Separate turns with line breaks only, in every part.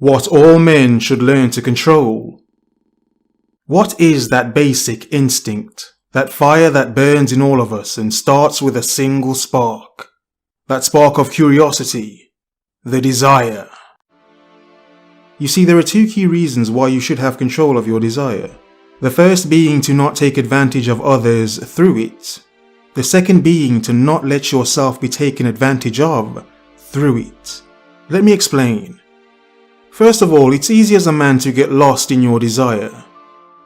What all men should learn to control. What is that basic instinct, that fire that burns in all of us and starts with a single spark? That spark of curiosity, the desire. You see, there are two key reasons why you should have control of your desire. The first being to not take advantage of others through it. The second being to not let yourself be taken advantage of through it. Let me explain. First of all, it's easy as a man to get lost in your desire.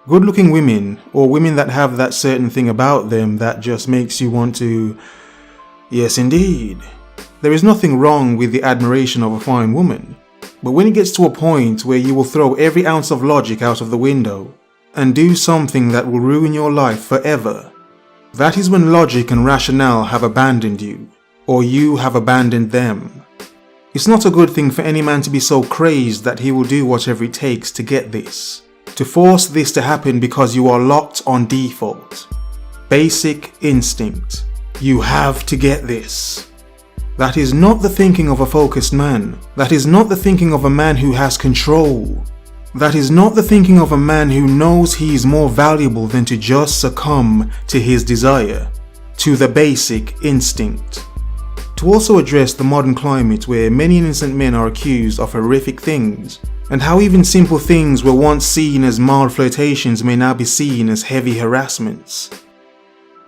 Good-looking women, or women that have that certain thing about them that just makes you want to... Yes, indeed. There is nothing wrong with the admiration of a fine woman. But when it gets to a point where you will throw every ounce of logic out of the window and do something that will ruin your life forever, that is when logic and rationale have abandoned you, or you have abandoned them. It's not a good thing for any man to be so crazed that he will do whatever it takes to get this. To force this to happen because you are locked on default. Basic instinct. You have to get this. That is not the thinking of a focused man. That is not the thinking of a man who has control. That is not the thinking of a man who knows he is more valuable than to just succumb to his desire. To the basic instinct. To also address the modern climate where many innocent men are accused of horrific things, and how even simple things were once seen as mild flirtations may now be seen as heavy harassments.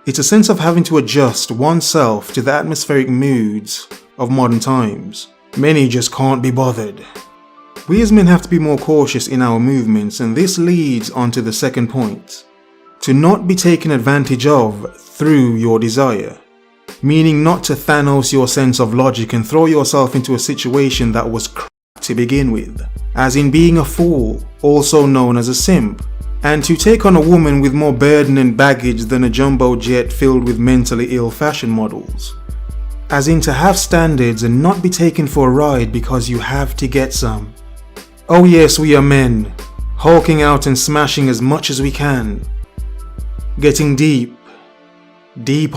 It's a sense of having to adjust oneself to the atmospheric moods of modern times. Many just can't be bothered. We as men have to be more cautious in our movements, and this leads on to the second point. To not be taken advantage of through your desire. Meaning not to Thanos your sense of logic and throw yourself into a situation that was crap to begin with. As in being a fool, also known as a simp. And to take on a woman with more burden and baggage than a jumbo jet filled with mentally ill fashion models. As in to have standards and not be taken for a ride because you have to get some. Oh yes, we are men, hulking out and smashing as much as we can. Getting deep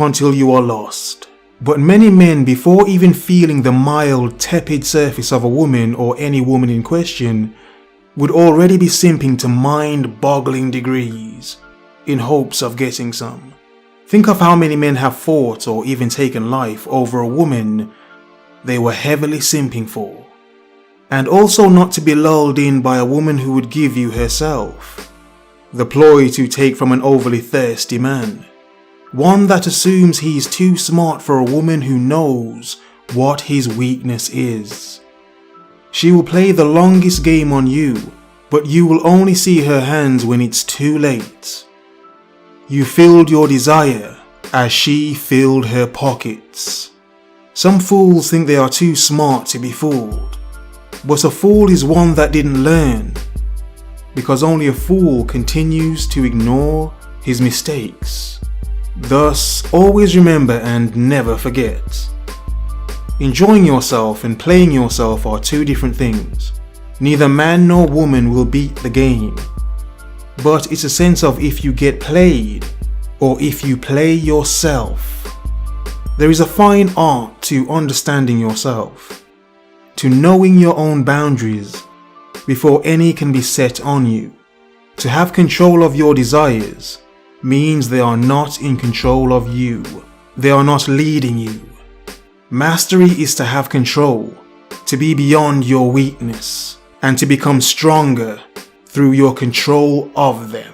until you are lost. But many men, before even feeling the mild, tepid surface of a woman or any woman in question, would already be simping to mind-boggling degrees in hopes of getting some. Think of how many men have fought or even taken life over a woman they were heavily simping for. And also not to be lulled in by a woman who would give you herself. The ploy to take from an overly thirsty man. One that assumes he's too smart for a woman who knows what his weakness is. She will play the longest game on you, but you will only see her hands when it's too late. You filled your desire as she filled her pockets. Some fools think they are too smart to be fooled, but a fool is one that didn't learn, because only a fool continues to ignore his mistakes. Thus, always remember and never forget. Enjoying yourself and playing yourself are two different things. Neither man nor woman will beat the game. But it's a sense of if you get played or if you play yourself. There is a fine art to understanding yourself, to knowing your own boundaries before any can be set on you. To have control of your desires means they are not in control of you. They are not leading you. Mastery is to have control, to be beyond your weakness, and to become stronger through your control of them.